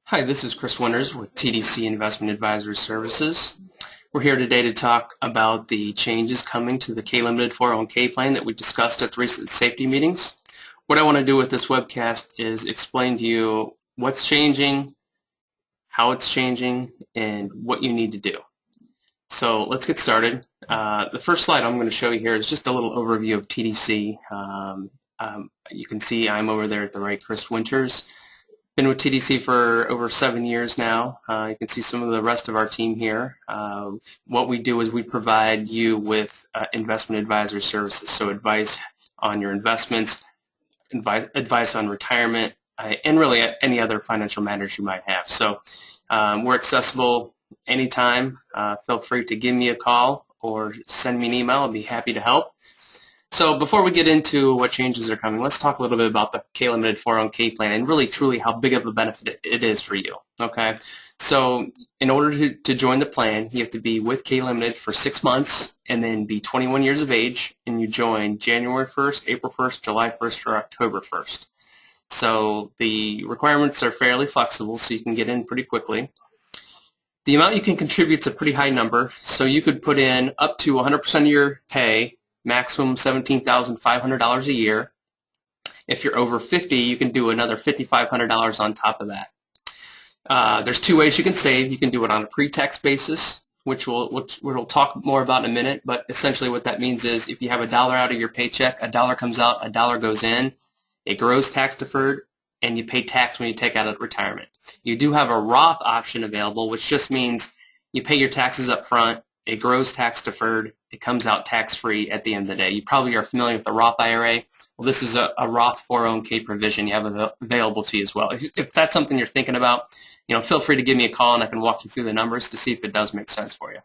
Hi, this is Chris Winters with TDC Investment Advisory Services. We're here today to talk about the changes coming to the K-Limited 401k plan that we discussed at the recent safety meetings. What I want to do with this webcast is explain to you what's changing, how it's changing, and what you need to do. So let's get started. The first slide I'm going to show you here is just a little overview of TDC. You can see I'm over there at the right, Chris Winters. Been with TDC for over 7 years now. You can see some of the rest of our team here. What we do is we provide you with investment advisory services, so advice on your investments, advice on retirement, and really any other financial matters you might have. So we're accessible anytime. Feel free to give me a call or send me an email. I'll be happy to help. So before we get into what changes are coming, let's talk a little bit about the K-Limited 401k plan and really truly how big of a benefit it is for you. Okay, so in order to join the plan, you have to be with K-Limited for 6 months and then be 21 years of age, and you join January 1st, April 1st, July 1st, or October 1st. So the requirements are fairly flexible, so you can get in pretty quickly. The amount you can contribute is a pretty high number, so you could put in up to 100% of your pay, maximum $17,500 a year. If you're over 50, you can do another $5,500 on top of that. There's two ways you can save. You can do it on a pre-tax basis, which we'll talk more about in a minute, but essentially what that means is if you have $1 out of your paycheck, $1 comes out, $1 goes in, it grows tax deferred, and you pay tax when you take out at retirement. You do have a Roth option available, which just means you pay your taxes up front, it grows tax deferred, it comes out tax-free at the end of the day. You probably are familiar with the Roth IRA. Well, this is a Roth 401k provision you have available to you as well. If that's something you're thinking about, feel free to give me a call and I can walk you through the numbers to see if it does make sense for you.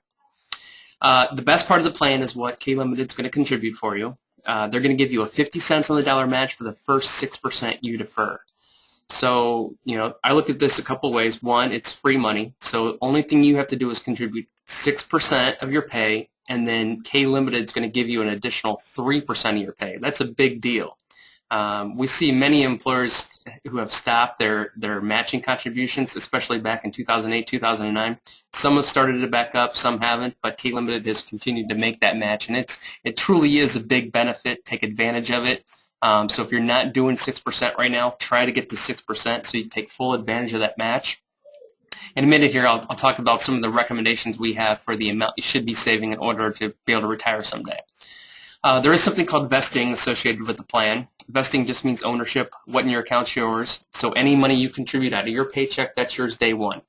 The best part of the plan is what K-Limited is going to contribute for you. They're going to give you a 50 cents on the dollar match for the first 6% you defer. So, I look at this a couple ways. One, it's free money. So the only thing you have to do is contribute 6% of your pay, and then K-Limited is going to give you an additional 3% of your pay. That's a big deal. We see many employers who have stopped their matching contributions, especially back in 2008, 2009. Some have started it back up, some haven't, but K-Limited has continued to make that match, and it truly is a big benefit. Take advantage of it. So if you're not doing 6% right now, try to get to 6% so you take full advantage of that match. In a minute here, I'll talk about some of the recommendations we have for the amount you should be saving in order to be able to retire someday. There is something called vesting associated with the plan. Vesting just means ownership. What in your account's yours. So any money you contribute out of your paycheck, that's yours day one.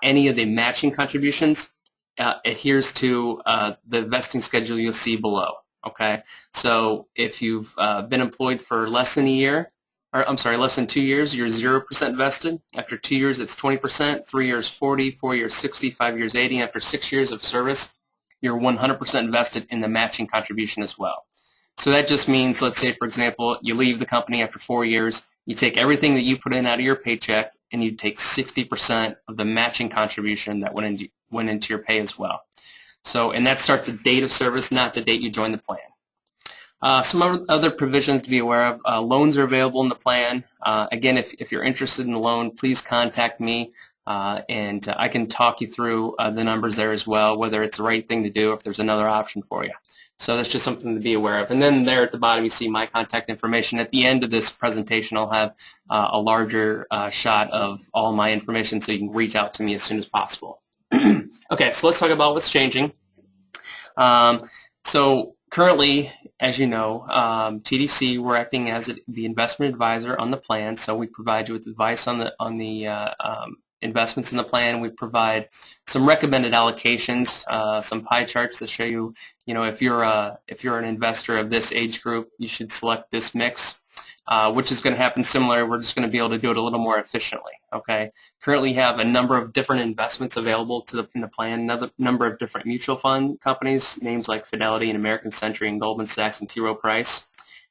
Any of the matching contributions adheres to the vesting schedule you'll see below. Okay, so if you've been employed for less than 2 years, you're 0% vested. After 2 years, it's 20%. 3 years, 40. 4 years, 60. 5 years, 80. After 6 years of service, you're 100% vested in the matching contribution as well. So that just means, let's say, for example, you leave the company after 4 years, you take everything that you put in out of your paycheck, and you take 60% of the matching contribution that went into your pay as well. So, and that starts the date of service, not the date you join the plan. Some other provisions to be aware of. Loans are available in the plan. Again, if you're interested in a loan, please contact me, and I can talk you through the numbers there as well, whether it's the right thing to do, if there's another option for you. So that's just something to be aware of. And then there at the bottom, you see my contact information. At the end of this presentation, I'll have a larger shot of all my information so you can reach out to me as soon as possible. Okay, so let's talk about what's changing. So currently, as you know, TDC, we're acting as the investment advisor on the plan. So we provide you with advice on the investments in the plan. We provide some recommended allocations, some pie charts that show you, if you're an investor of this age group, you should select this mix. Which is going to happen similar. We're just going to be able to do it a little more efficiently. Okay. Currently have a number of different investments available in the plan, a number of different mutual fund companies, names like Fidelity and American Century and Goldman Sachs and T. Rowe Price.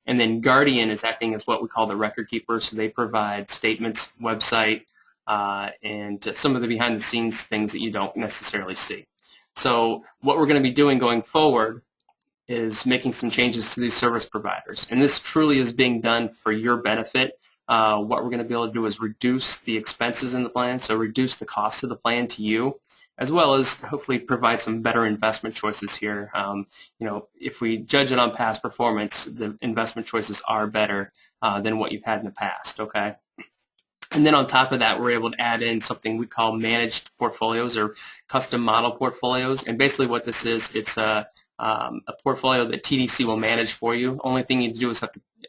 And then Guardian is acting as what we call the record keeper, so they provide statements, website, and some of the behind-the-scenes things that you don't necessarily see. So what we're going to be doing going forward is making some changes to these service providers. And this truly is being done for your benefit. what we're going to be able to do is reduce the expenses in the plan, so reduce the cost of the plan to you, as well as hopefully provide some better investment choices here. If we judge it on past performance, the investment choices are better than what you've had in the past, okay? And then on top of that, we're able to add in something we call managed portfolios or custom model portfolios. And basically what this is, it's a portfolio that TDC will manage for you. Only thing you need to do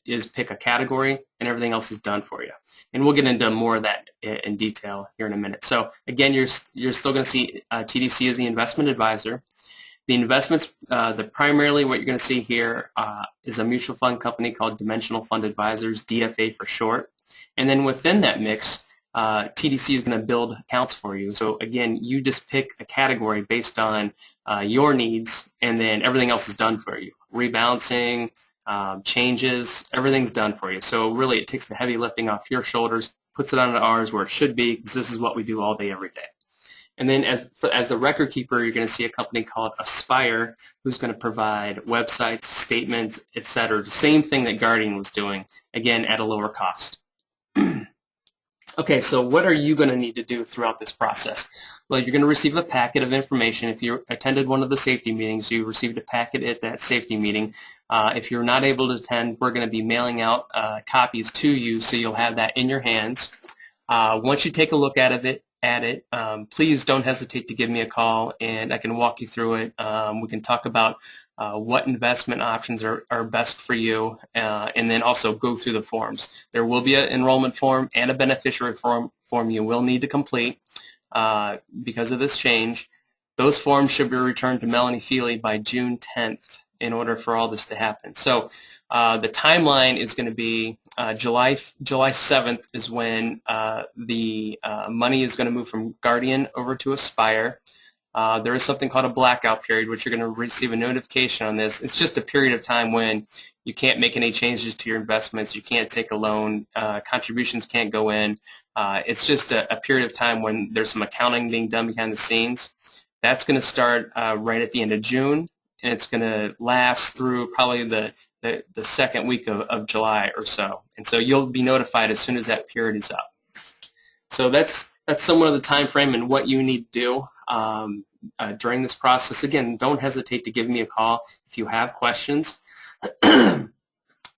is pick a category, and everything else is done for you. And we'll get into more of that in detail here in a minute. So again, you're still going to see TDC as the investment advisor. The investments, primarily what you're going to see here is a mutual fund company called Dimensional Fund Advisors, DFA for short. And then within that mix, TDC is going to build accounts for you. So again, you just pick a category based on your needs, and then everything else is done for you. Rebalancing, changes, everything's done for you. So really it takes the heavy lifting off your shoulders, puts it onto ours where it should be, because this is what we do all day, every day. And then as the record keeper, you're going to see a company called Aspire, who's going to provide websites, statements, etc. The same thing that Guardian was doing, again, at a lower cost. Okay, so what are you going to need to do throughout this process? Well, you're going to receive a packet of information. If you attended one of the safety meetings, you received a packet at that safety meeting. If you're not able to attend, we're going to be mailing out copies to you, so you'll have that in your hands. Once you take a look at it, please don't hesitate to give me a call, and I can walk you through it. We can talk about what investment options are best for you, and then also go through the forms. There will be an enrollment form and a beneficiary form you will need to complete because of this change. Those forms should be returned to Melanie Feely by June 10th in order for all this to happen. So the timeline is going to be July 7th is when the money is going to move from Guardian over to Aspire. There is something called a blackout period, which you're going to receive a notification on this. It's just a period of time when you can't make any changes to your investments, you can't take a loan, contributions can't go in. It's just a period of time when there's some accounting being done behind the scenes. That's going to start right at the end of June, and it's going to last through probably the second week of July or so. And so you'll be notified as soon as that period is up. So that's somewhat of the time frame and what you need to do during this process. Again, don't hesitate to give me a call if you have questions.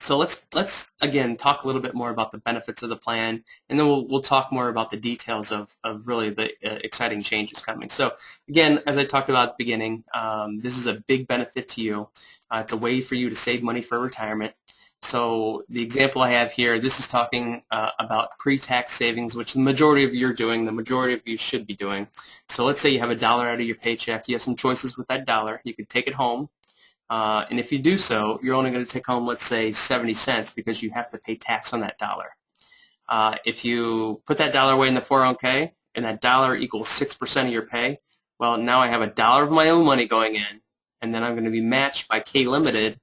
So let's again talk a little bit more about the benefits of the plan, and then we'll talk more about the details of really the exciting changes coming. So again, as I talked about at the beginning, this is a big benefit to you. It's a way for you to save money for retirement. So the example I have here, this is talking about pre-tax savings, which the majority of you are doing, the majority of you should be doing. So let's say you have $1 out of your paycheck. You have some choices with that dollar. You could take it home. And if you do so, you're only going to take home, let's say, 70 cents because you have to pay tax on that dollar. If you put that dollar away in the 401k and that dollar equals 6% of your pay, well, now I have $1 of my own money going in, and then I'm going to be matched by K Limited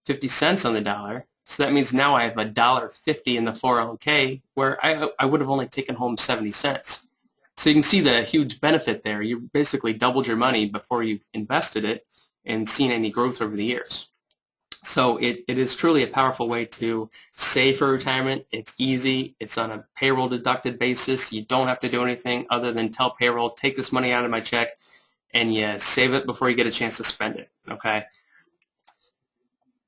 50 cents on the dollar. So that means now I have $1.50 in the 401k where I would have only taken home 70 cents. So you can see the huge benefit there. You basically doubled your money before you've invested it and seen any growth over the years. So it is truly a powerful way to save for retirement. It's easy. It's on a payroll deducted basis. You don't have to do anything other than tell payroll, take this money out of my check, and you save it before you get a chance to spend it, okay?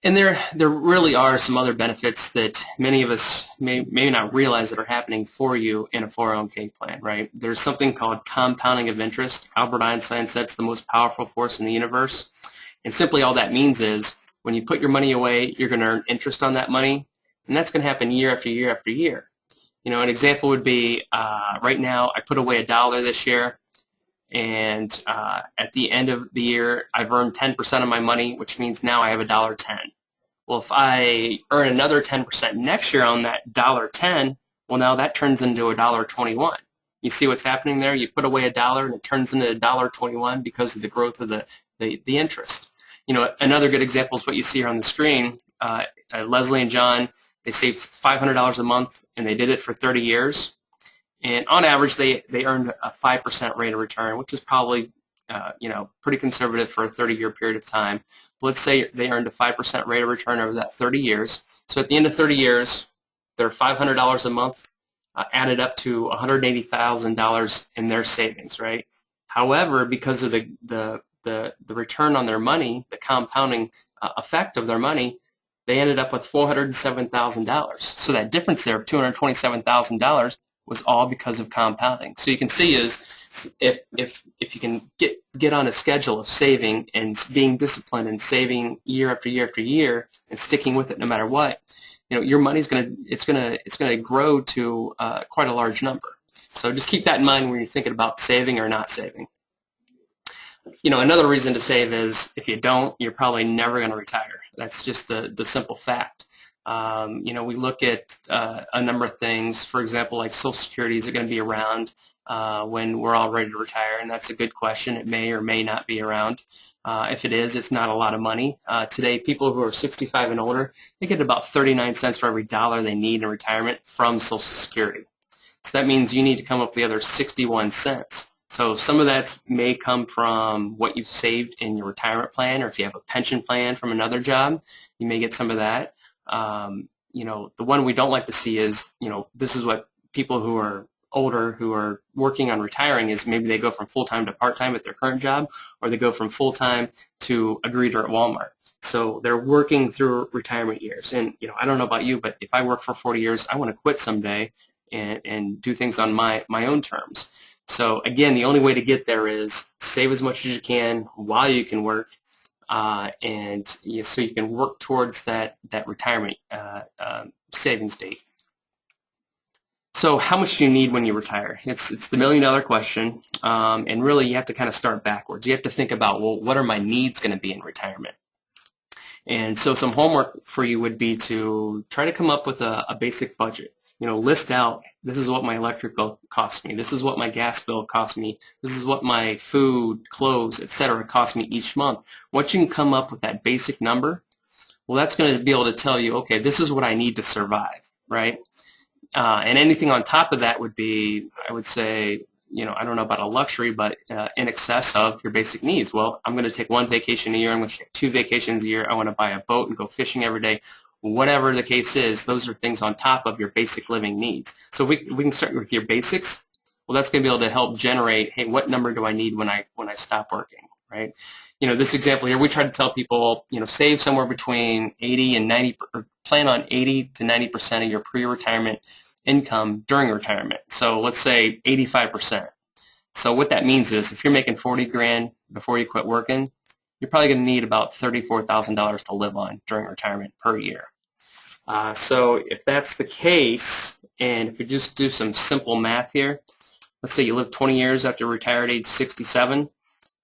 And there really are some other benefits that many of us may not realize that are happening for you in a 401k plan, right? There's something called compounding of interest. Albert Einstein said it's the most powerful force in the universe. And simply all that means is when you put your money away, you're going to earn interest on that money, and that's going to happen year after year after year. You know, an example would be right now I put away $1 this year, and at the end of the year I've earned 10% of my money, which means now I have $1.10. Well, if I earn another 10% next year on that $1.10, well, now that turns into $1.21. You see what's happening there? You put away $1 and it turns into $1.21 because of the growth of the interest. You know, another good example is what you see here on the screen. Leslie and John, they saved $500 a month, and they did it for 30 years. And on average, they earned a 5% rate of return, which is probably you know, pretty conservative for a 30-year period of time. But let's say they earned a 5% rate of return over that 30 years. So at the end of 30 years, their $500 a month added up to $180,000 in their savings, right? However, because of the return on their money, the compounding effect of their money, they ended up with $407,000. So that difference there of $227,000 was all because of compounding. So you can see is if you can get on a schedule of saving and being disciplined and saving year after year after year and sticking with it no matter what, your money's gonna grow to quite a large number. So just keep that in mind when you're thinking about saving or not saving. Another reason to save is if you don't, you're probably never going to retire. That's just the simple fact. We look at a number of things. For example, like Social Security, is it going to be around when we're all ready to retire? And that's a good question. It may or may not be around. If it is, it's not a lot of money. Today, people who are 65 and older, they get about 39 cents for every dollar they need in retirement from Social Security. So that means you need to come up with the other 61 cents. So some of that may come from what you've saved in your retirement plan, or if you have a pension plan from another job, you may get some of that. The one we don't like to see is, this is what people who are older who are working on retiring is maybe they go from full-time to part-time at their current job, or they go from full-time to a greeter at Walmart. So they're working through retirement years. And, I don't know about you, but if I work for 40 years, I want to quit someday and do things on my own terms. So again, the only way to get there is save as much as you can while you can work, and so you can work towards that retirement savings date. So how much do you need when you retire? It's the million-dollar question, and really you have to kind of start backwards. You have to think about, well, what are my needs going to be in retirement? And so some homework for you would be to try to come up with a basic budget. List out, this is what my electric bill costs me, this is what my gas bill costs me, this is what my food, clothes, etc. cost me each month. Once you can come up with that basic number, well, that's going to be able to tell you, okay, this is what I need to survive, right? And anything on top of that would be, I would say, I don't know about a luxury, but in excess of your basic needs. Well, I'm going to take one vacation a year, I'm going to take 2 vacations a year, I want to buy a boat and go fishing every day. Whatever the case is, those are things on top of your basic living needs. So we can start with your basics. Well, that's going to be able to help generate, hey, what number do I need when I stop working, right? This example here, we try to tell people, save somewhere between 80 and 90, or plan on 80 to 90% of your pre-retirement income during retirement. So let's say 85%. So what that means is if you're making 40 grand before you quit working, you're probably going to need about $34,000 to live on during retirement per year. So if that's the case, and if we just do some simple math here, let's say you live 20 years after retired age 67,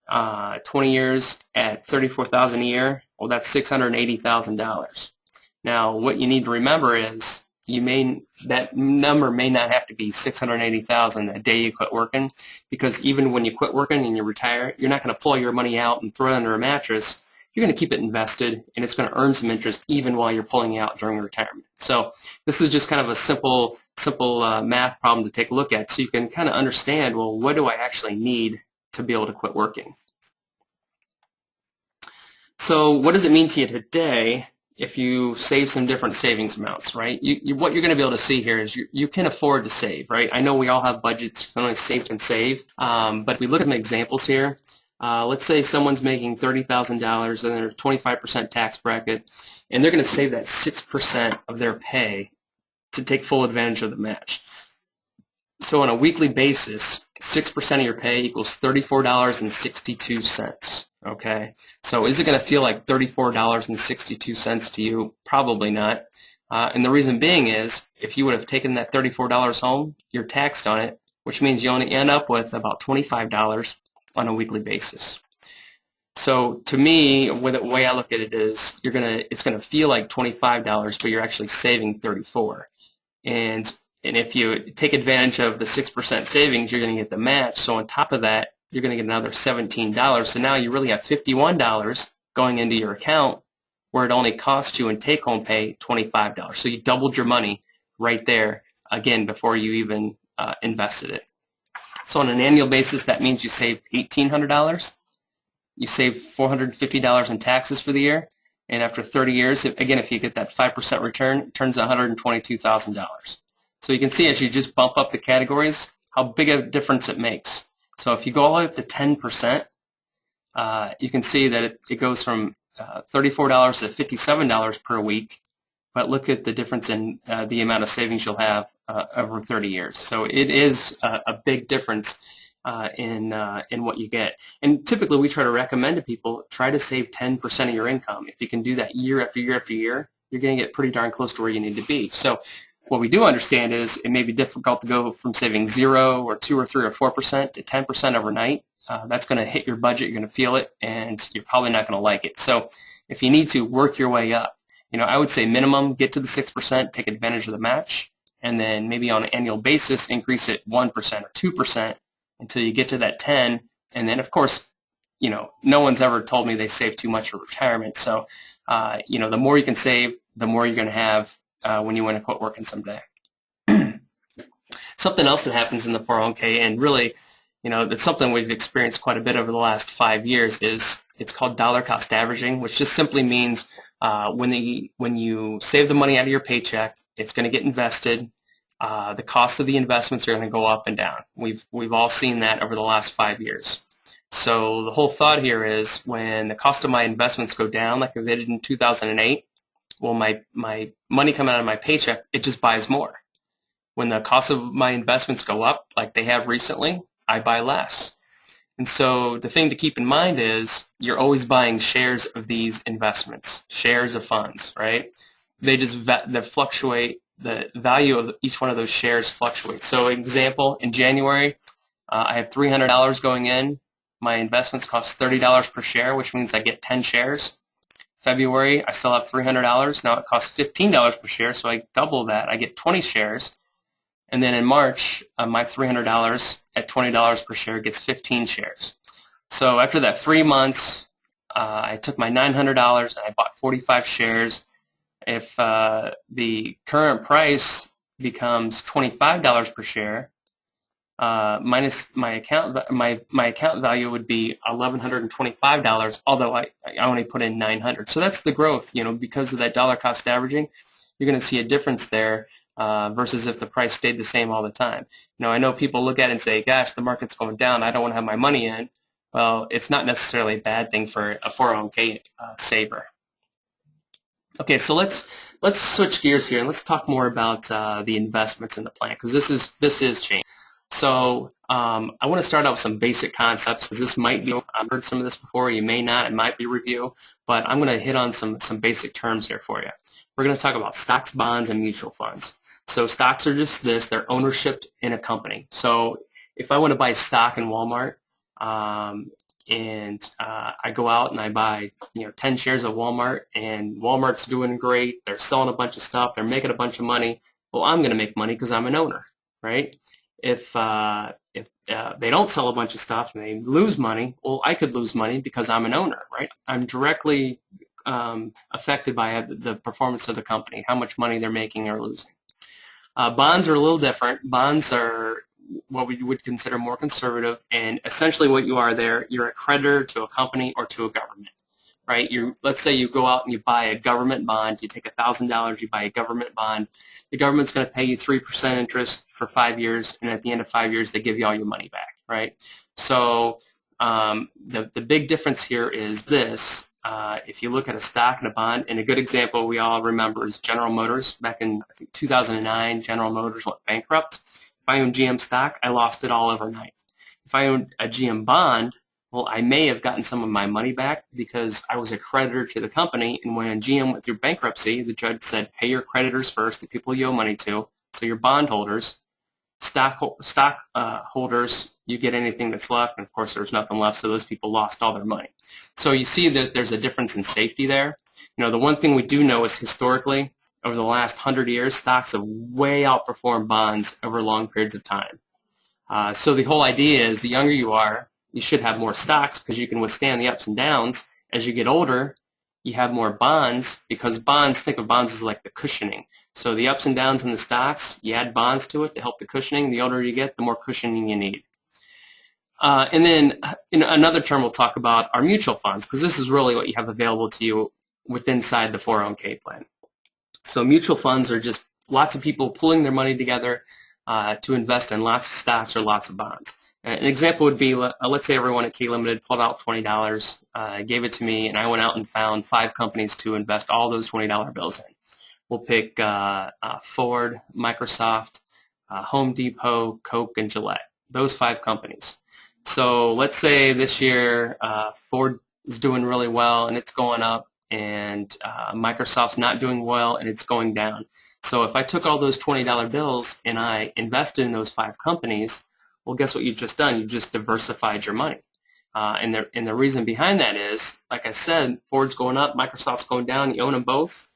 20 years at $34,000 a year, well, that's $680,000. Now, what you need to remember is that number may not have to be $680,000 the day you quit working, because even when you quit working and you retire, you're not going to pull your money out and throw it under a mattress. You're going to keep it invested, and it's going to earn some interest even while you're pulling it out during retirement. So this is just kind of a simple math problem to take a look at, so you can kind of understand, well, what do I actually need to be able to quit working? So what does it mean to you today if you save some different savings amounts, right? What you're going to be able to see here is you can afford to save, right? I know we all have budgets, you can only save and save, but if we look at some examples here, let's say someone's making $30,000 and they're 25% tax bracket, and they're going to save that 6% of their pay to take full advantage of the match. So on a weekly basis, 6% of your pay equals $34.62. Okay, so is it going to feel like $34.62 to you? Probably not. And the reason being is, if you would have taken that $34 home, you're taxed on it, which means you only end up with about $25 on a weekly basis. So to me, the way I look at it is, it's going to feel like $25, but you're actually saving $34. And if you take advantage of the 6% savings, you're going to get the match. So on top of that, you're going to get another $17. So now you really have $51 going into your account, where it only costs you in take-home pay $25. So you doubled your money right there, again, before you even invested it. So on an annual basis, that means you save $1,800. You save $450 in taxes for the year, And after 30 years, if you get that 5% return, it turns $122,000. So you can see as you just bump up the categories, how big a difference it makes. So if you go all the way up to 10%, you can see that it goes from $34 to $57 per week. But look at the difference in the amount of savings you'll have over 30 years. So it is a big difference in what you get. And typically we try to recommend to people, try to save 10% of your income. If you can do that year after year after year, you're going to get pretty darn close to where you need to be. So what we do understand is it may be difficult to go from saving 0 or 2 or 3 or 4% to 10% overnight. That's going to hit your budget, you're going to feel it, and you're probably not going to like it. So if you need to work your way up, I would say minimum, get to the 6%, take advantage of the match, and then maybe on an annual basis, increase it 1% or 2% until you get to that 10. And then, of course, no one's ever told me they save too much for retirement. So, the more you can save, the more you're going to have when you want to quit working someday. Something else that happens in the 401k, and really, that's something we've experienced quite a bit over the last 5 years, is it's called dollar cost averaging, which just simply means when you save the money out of your paycheck, it's going to get invested. The cost of the investments are going to go up and down. We've all seen that over the last 5 years. So the whole thought here is when the cost of my investments go down, like they did in 2008, well, my money coming out of my paycheck, it just buys more. When the cost of my investments go up, like they have recently, I buy less. And so the thing to keep in mind is you're always buying shares of these investments, shares of funds, right? They fluctuate. The value of each one of those shares fluctuates. So example, in January, I have $300 going in. My investments cost $30 per share, which means I get 10 shares. February, I still have $300. Now it costs $15 per share, so I double that. I get 20 shares. And then in March, my $300 at $20 per share gets 15 shares. So after that 3 months, I took my $900 and I bought 45 shares. If the current price becomes $25 per share, minus my account value would be $1,125. Although I only put in $900. So that's the growth. Because of that dollar cost averaging, you're going to see a difference there. Versus if the price stayed the same all the time. I know people look at it and say, gosh, the market's going down, I don't want to have my money in. Well, it's not necessarily a bad thing for a 401k saver. Okay, so let's switch gears here and let's talk more about the investments in the plan, because this is change. So I want to start out with some basic concepts, because this might be, I've heard some of this before, you may not, it might be review, but I'm going to hit on some basic terms here for you. We're going to talk about stocks, bonds, and mutual funds. So stocks are just this, they're ownership in a company. So if I want to buy stock in Walmart, and I go out and I buy 10 shares of Walmart, and Walmart's doing great, they're selling a bunch of stuff, they're making a bunch of money, well, I'm going to make money because I'm an owner, right? If they don't sell a bunch of stuff and they lose money, well, I could lose money because I'm an owner, right? I'm directly affected by the performance of the company, how much money they're making or losing. Bonds are a little different. Bonds are what we would consider more conservative, and essentially what you are there, you're a creditor to a company or to a government, right? Let's say you go out and you buy a government bond, you take $1,000, you buy a government bond, the government's going to pay you 3% interest for 5 years, and at the end of 5 years they give you all your money back, right? So the big difference here is this. If you look at a stock and a bond, and a good example we all remember is General Motors. Back in, I think, 2009, General Motors went bankrupt. If I owned GM stock, I lost it all overnight. If I owned a GM bond, well, I may have gotten some of my money back because I was a creditor to the company, and when GM went through bankruptcy, the judge said, pay your creditors first, the people you owe money to, so your bondholders, stock holders, you get anything that's left, and of course there's nothing left, so those people lost all their money. So you see that there's a difference in safety there. The one thing we do know is historically, over the last 100 years, stocks have way outperformed bonds over long periods of time. So the whole idea is the younger you are, you should have more stocks because you can withstand the ups and downs. As you get older, you have more bonds because bonds, think of bonds as like the cushioning. So the ups and downs in the stocks, you add bonds to it to help the cushioning. The older you get, the more cushioning you need. And then another term we'll talk about are mutual funds, because this is really what you have available to you inside the 401k plan. So mutual funds are just lots of people pulling their money together to invest in lots of stocks or lots of bonds. An example would be, let's say everyone at K Limited pulled out $20, gave it to me, and I went out and found 5 companies to invest all those $20 bills in. We'll pick Ford, Microsoft, Home Depot, Coke, and Gillette. Those 5 companies. So let's say this year Ford is doing really well and it's going up, and Microsoft's not doing well and it's going down. So if I took all those $20 bills and I invested in those 5 companies, well, guess what you've just done? You've just diversified your money. And the reason behind that is, like I said, Ford's going up, Microsoft's going down, you own them both.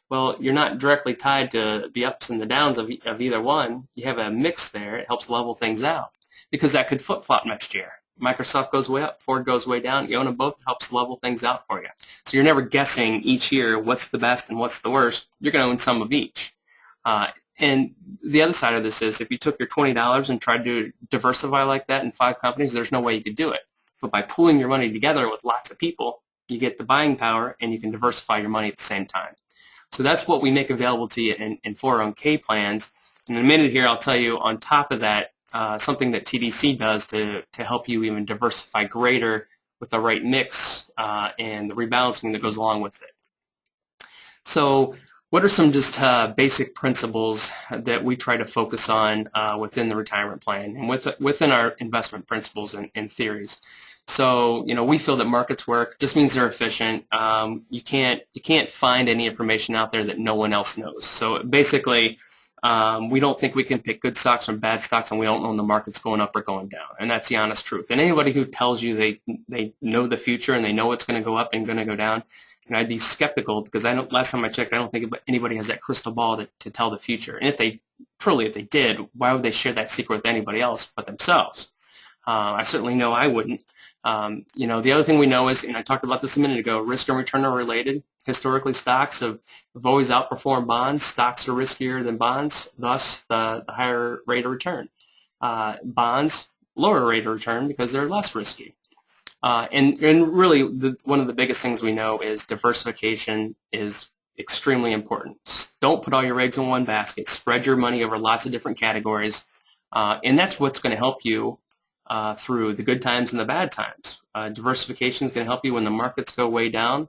Well, you're not directly tied to the ups and the downs of either one. You have a mix there. It helps level things out because that could flip-flop next year. Microsoft goes way up, Ford goes way down. You own them both, it helps level things out for you. So you're never guessing each year what's the best and what's the worst. You're going to own some of each. And the other side of this is if you took your $20 and tried to diversify like that in 5 companies, there's no way you could do it. But by pooling your money together with lots of people, you get the buying power and you can diversify your money at the same time. So that's what we make available to you in 401k plans. In a minute here, I'll tell you on top of that, something that TDC does to help you even diversify greater with the right mix and the rebalancing that goes along with it. So what are some just basic principles that we try to focus on within the retirement plan and within our investment principles and theories? So, we feel that markets work just means they're efficient. You can't find any information out there that no one else knows. So basically, we don't think we can pick good stocks from bad stocks, and we don't know when the market's going up or going down. And that's the honest truth. And anybody who tells you they know the future and they know what's going to go up and going to go down, and I'd be skeptical because last time I checked, I don't think anybody has that crystal ball to tell the future. And if they did, why would they share that secret with anybody else but themselves? I certainly know I wouldn't. The other thing we know is, and I talked about this a minute ago, risk and return are related. Historically, stocks have always outperformed bonds. Stocks are riskier than bonds, thus the higher rate of return. Bonds, lower rate of return because they're less risky. And really, one of the biggest things we know is diversification is extremely important. Don't put all your eggs in one basket. Spread your money over lots of different categories, and that's what's going to help you through the good times and the bad times. Diversification is going to help you when the markets go way down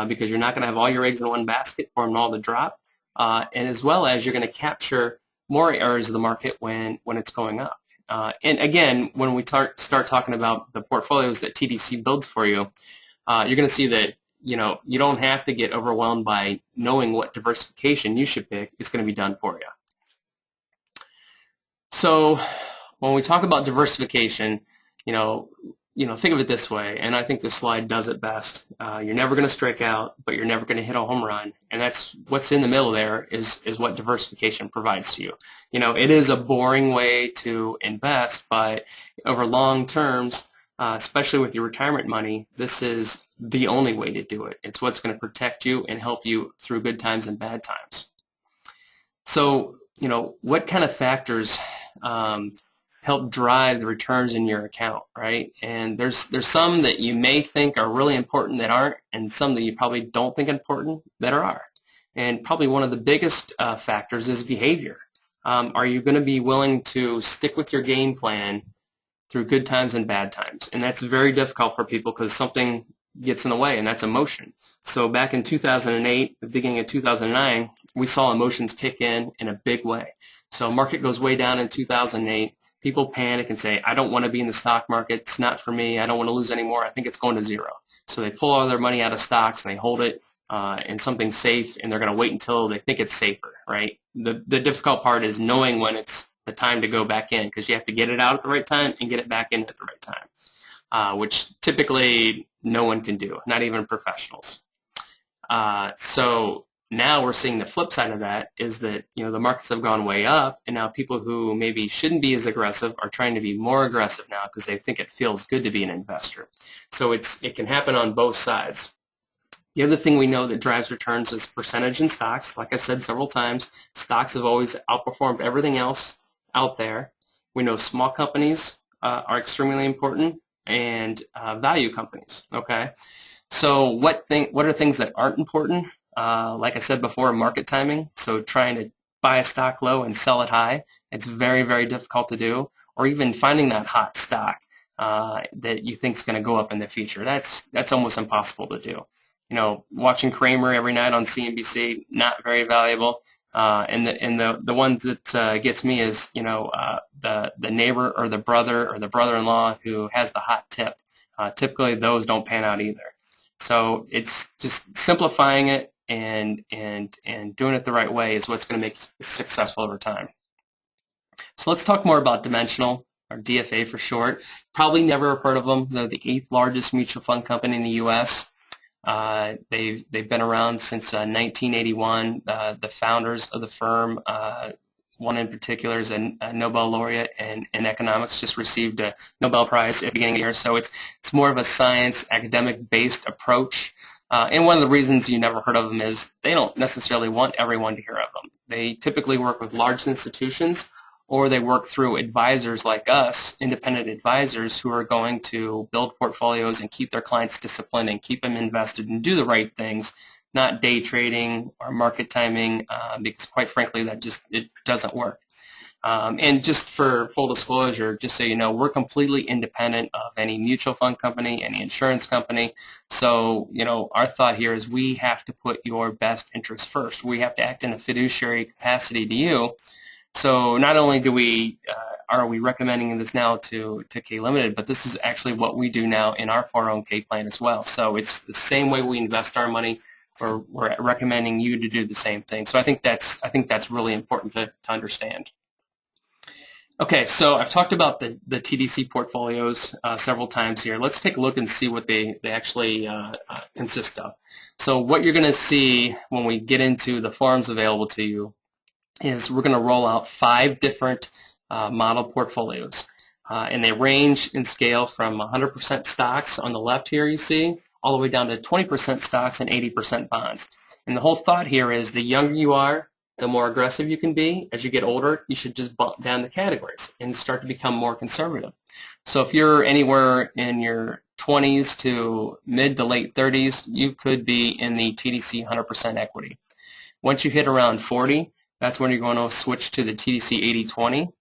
because you're not going to have all your eggs in one basket for them all to drop, and as well as you're going to capture more areas of the market when it's going up. And again, when we start talking about the portfolios that TDC builds for you, you're going to see that you don't have to get overwhelmed by knowing what diversification you should pick. It's going to be done for you. So when we talk about diversification, think of it this way, and I think this slide does it best. You're never going to strike out, but you're never going to hit a home run, and that's what's in the middle there is what diversification provides to you. It is a boring way to invest, but over long terms, especially with your retirement money, this is the only way to do it. It's what's going to protect you and help you through good times and bad times. So, what kind of factors help drive the returns in your account, right? And there's some that you may think are really important that aren't, and some that you probably don't think important that are. And probably one of the biggest factors is behavior. Are you going to be willing to stick with your game plan through good times and bad times? And that's very difficult for people because something gets in the way, and that's emotion. So back in 2008, the beginning of 2009, we saw emotions kick in a big way. So market goes way down in 2008. People panic and say, I don't want to be in the stock market. It's not for me. I don't want to lose anymore. I think it's going to zero. So they pull all their money out of stocks and they hold it in something safe, and they're going to wait until they think it's safer, right? The difficult part is knowing when it's the time to go back in because you have to get it out at the right time and get it back in at the right time, which typically no one can do, not even professionals. So now we're seeing the flip side of that is that the markets have gone way up, and now people who maybe shouldn't be as aggressive are trying to be more aggressive now because they think it feels good to be an investor. So it can happen on both sides. The other thing we know that drives returns is percentage in stocks. Like I said several times, stocks have always outperformed everything else out there. We know small companies are extremely important and value companies, okay? So what are things that aren't important? Like I said before, market timing. So trying to buy a stock low and sell it high. It's very, very difficult to do. Or even finding that hot stock that you think is going to go up in the future. That's almost impossible to do. You know, watching Kramer every night on CNBC, not very valuable. And the one that gets me is, you know, the neighbor or the brother or the brother-in-law who has the hot tip. Typically, those don't pan out either. So it's just simplifying it and doing it the right way is what's going to make it successful over time. So let's talk more about Dimensional, or DFA for short. Probably never heard of them. They're the 8th largest mutual fund company in the U.S. They've been around since 1981. The founders of the firm, one in particular is a Nobel laureate in economics, just received a Nobel Prize at the beginning of the year. So it's more of a science, academic-based approach. And one of the reasons you never heard of them is they don't necessarily want everyone to hear of them. They typically work with large institutions, or they work through advisors like us, independent advisors, who are going to build portfolios and keep their clients disciplined and keep them invested and do the right things, not day trading or market timing, because quite frankly, it doesn't work. And just for full disclosure, just so you know, we're completely independent of any mutual fund company, any insurance company. So, you know, our thought here is we have to put your best interest first. We have to act in a fiduciary capacity to you. So not only are we recommending this now to K Limited, but this is actually what we do now in our 401k plan as well. So it's the same way we invest our money. We're recommending you to do the same thing. So I think that's really important to understand. Okay, so I've talked about the TDC portfolios several times here. Let's take a look and see what they actually consist of. So what you're going to see when we get into the forms available to you is we're going to roll out 5 different model portfolios. And they range in scale from 100% stocks on the left here you see, all the way down to 20% stocks and 80% bonds. And the whole thought here is the younger you are, the more aggressive you can be. As you get older, you should just bump down the categories and start to become more conservative. So if you're anywhere in your 20s to mid to late 30s, you could be in the TDC 100% equity. Once you hit around 40, that's when you're going to switch to the TDC 80-20.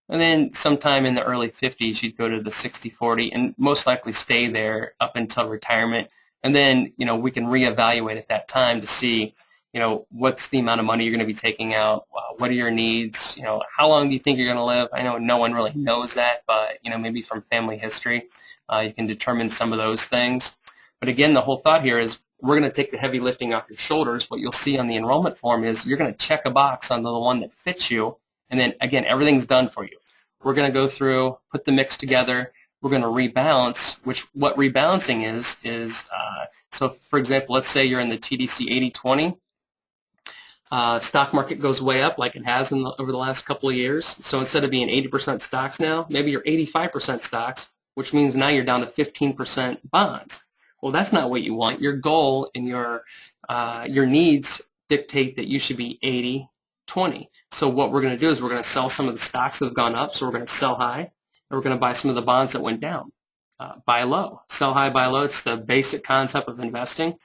And then sometime in the early 50s, you'd go to the 60-40 and most likely stay there up until retirement. And then, you know, we can reevaluate at that time to see, you know, what's the amount of money you're going to be taking out, what are your needs, you know, how long do you think you're going to live? I know no one really knows that, but, you know, maybe from family history, you can determine some of those things. But again, the whole thought here is we're going to take the heavy lifting off your shoulders. What you'll see on the enrollment form is you're going to check a box on the one that fits you, and then, again, everything's done for you. We're going to go through, put the mix together. We're going to rebalance, what rebalancing is so, for example, let's say you're in the TDC 80-20. Stock market goes way up like it has over the last couple of years. So instead of being 80% stocks now, maybe you're 85% stocks, which means now you're down to 15% bonds. Well, that's not what you want. Your goal and your needs dictate that you should be 80-20. So what we're going to do is we're going to sell some of the stocks that have gone up. So we're going to sell high, and we're going to buy some of the bonds that went down. Buy low. Sell high, buy low. It's the basic concept of investing.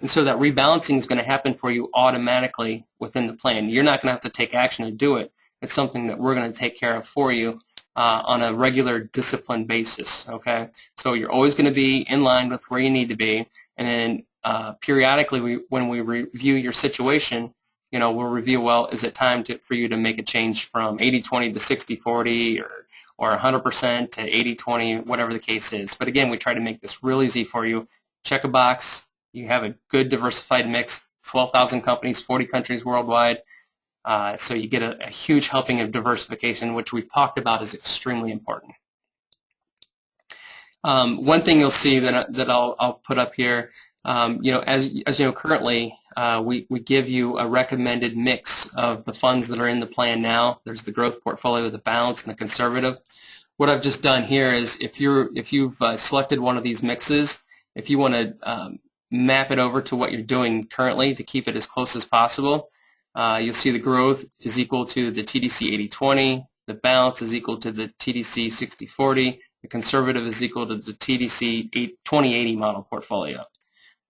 And so that rebalancing is going to happen for you automatically within the plan. You're not going to have to take action to do it. It's something that we're going to take care of for you on a regular disciplined basis, okay? So you're always going to be in line with where you need to be, and then periodically when we review your situation, you know, we'll review, well, is it time for you to make a change from 80-20 to 60-40 or 100% to 80-20, whatever the case is. But again, we try to make this real easy for you. Check a box. You have a good diversified mix, 12,000 companies, 40 countries worldwide. So you get a huge helping of diversification, which we've talked about is extremely important. One thing you'll see that I'll put up here, you know, as you know, currently we give you a recommended mix of the funds that are in the plan now. There's the growth portfolio, the balanced, and the conservative. What I've just done here is if you've selected one of these mixes, if you want to map it over to what you're doing currently to keep it as close as possible, you'll see the growth is equal to the TDC 80-20, the balance is equal to the TDC 60-40, the conservative is equal to the TDC 2080 model portfolio.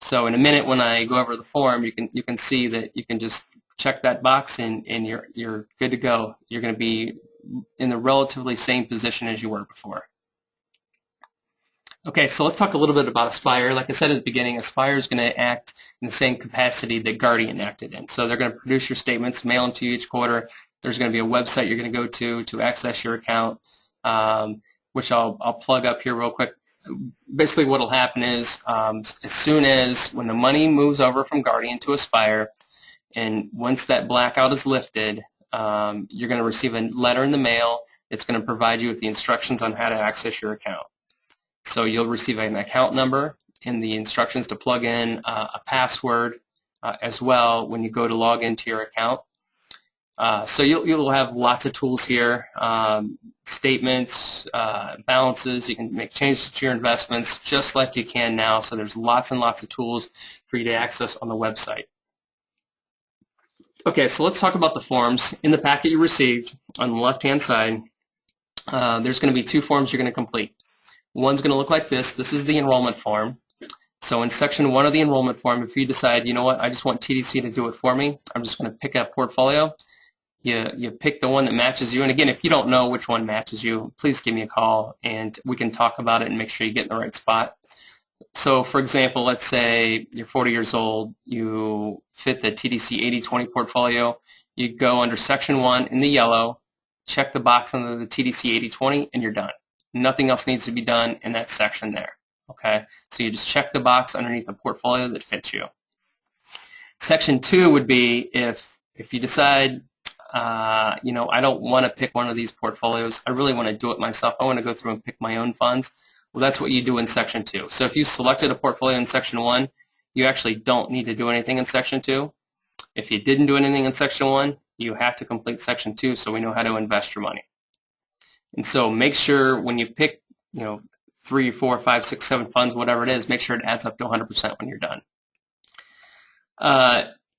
So in a minute when I go over the form, you can see that you can just check that box and you're good to go. You're going to be in the relatively same position as you were before. Okay, so let's talk a little bit about Aspire. Like I said at the beginning, Aspire is going to act in the same capacity that Guardian acted in. So they're going to produce your statements, mail them to you each quarter. There's going to be a website you're going to go to access your account, which I'll plug up here real quick. Basically what will happen is as soon as when the money moves over from Guardian to Aspire, and once that blackout is lifted, you're going to receive a letter in the mail. It's going to provide you with the instructions on how to access your account. So you'll receive an account number and the instructions to plug in a password as well when you go to log into your account. So you'll have lots of tools here, statements, balances. You can make changes to your investments just like you can now. So there's lots and lots of tools for you to access on the website. Okay, so let's talk about the forms. In the packet you received, on the left-hand side, there's going to be two forms you're going to complete. One's going to look like this. This is the enrollment form. So in section 1 of the enrollment form, if you decide, you know what, I just want TDC to do it for me, I'm just going to pick a portfolio. You pick the one that matches you. And again, if you don't know which one matches you, please give me a call and we can talk about it and make sure you get in the right spot. So for example, let's say you're 40 years old, you fit the TDC 80/20 portfolio, you go under section 1 in the yellow, check the box under the TDC 80/20, and you're done. Nothing else needs to be done in that section there. Okay, so you just check the box underneath the portfolio that fits you. Section 2 would be if you decide, you know, I don't want to pick one of these portfolios, I really want to do it myself, I want to go through and pick my own funds. Well, that's what you do in section 2. So if you selected a portfolio in section 1, you actually don't need to do anything in section 2. If you didn't do anything in section 1, you have to complete section 2 so we know how to invest your money. And so make sure when you pick, you know, 3, 4, 5, 6, 7 funds, whatever it is, make sure it adds up to 100% when you're done.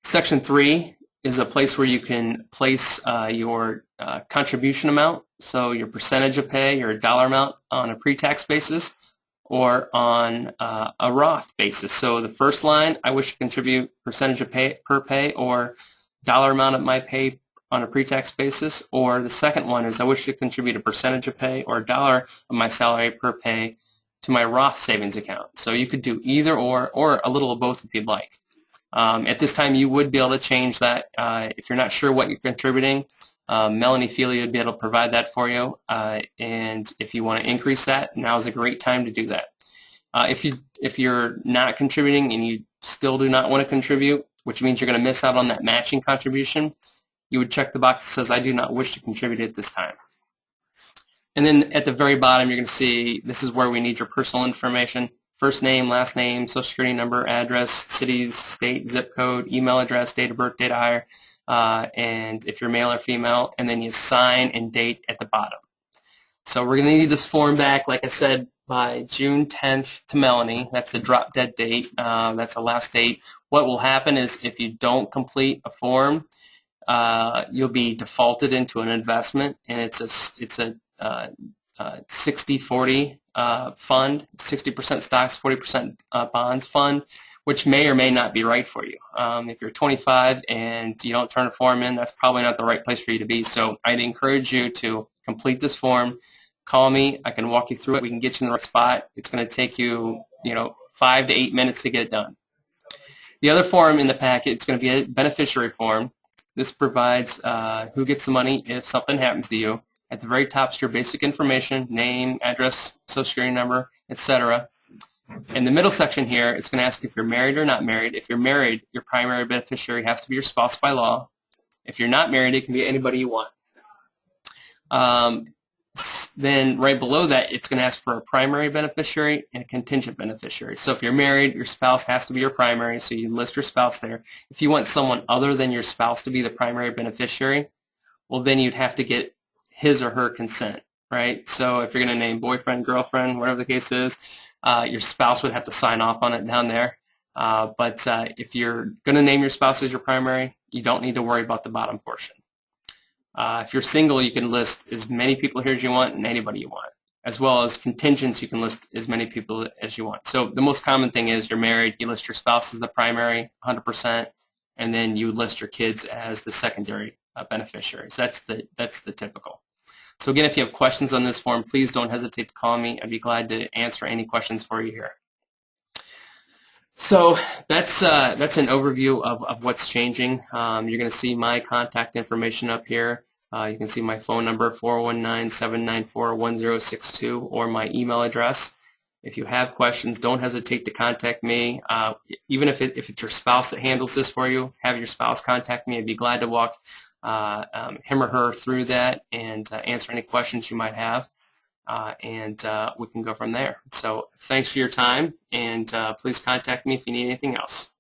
Section 3 is a place where you can place your contribution amount, so your percentage of pay, your dollar amount on a pre-tax basis or on a Roth basis. So the first line, I wish to contribute percentage of pay per pay or dollar amount of my pay on a pre-tax basis, or the second one is I wish to contribute a percentage of pay or a dollar of my salary per pay to my Roth savings account. So you could do either or a little of both if you'd like. At this time, you would be able to change that. If you're not sure what you're contributing, Melanie Feely would be able to provide that for you. And if you want to increase that, now is a great time to do that. If you're not contributing and you still do not want to contribute, which means you're going to miss out on that matching contribution, you would check the box that says, I do not wish to contribute at this time. And then at the very bottom, you're going to see this is where we need your personal information. First name, last name, social security number, address, cities, state, zip code, email address, date of birth, date of hire, and if you're male or female, and then you sign and date at the bottom. So we're going to need this form back, like I said, by June 10th to Melanie. That's the drop dead date. That's the last date. What will happen is if you don't complete a form, you'll be defaulted into an investment, and it's a 60-40 fund, 60% stocks, 40% bonds fund, which may or may not be right for you. If you're 25 and you don't turn a form in, that's probably not the right place for you to be. So I'd encourage you to complete this form. Call me. I can walk you through it. We can get you in the right spot. It's going to take you, 5 to 8 minutes to get it done. The other form in the packet, it's going to be a beneficiary form. This provides who gets the money if something happens to you. At the very top is your basic information, name, address, social security number, etc. In the middle section here, it's going to ask if you're married or not married. If you're married, your primary beneficiary has to be your spouse by law. If you're not married, it can be anybody you want. Then right below that, it's going to ask for a primary beneficiary and a contingent beneficiary. So if you're married, your spouse has to be your primary, so you list your spouse there. If you want someone other than your spouse to be the primary beneficiary, well, then you'd have to get his or her consent, right? So if you're going to name boyfriend, girlfriend, whatever the case is, your spouse would have to sign off on it down there. But if you're going to name your spouse as your primary, you don't need to worry about the bottom portion. If you're single, you can list as many people here as you want and anybody you want. as well as contingents. You can list as many people as you want. So the most common thing is you're married, you list your spouse as the primary, 100%, and then you list your kids as the secondary beneficiaries. That's the typical. So again, if you have questions on this form, please don't hesitate to call me. I'd be glad to answer any questions for you here. So that's an overview of what's changing. You're going to see my contact information up here. You can see my phone number, 419-794-1062, or my email address. If you have questions, don't hesitate to contact me. Even if it's your spouse that handles this for you, have your spouse contact me. I'd be glad to walk him or her through that and answer any questions you might have. And we can go from there. So thanks for your time, and please contact me if you need anything else.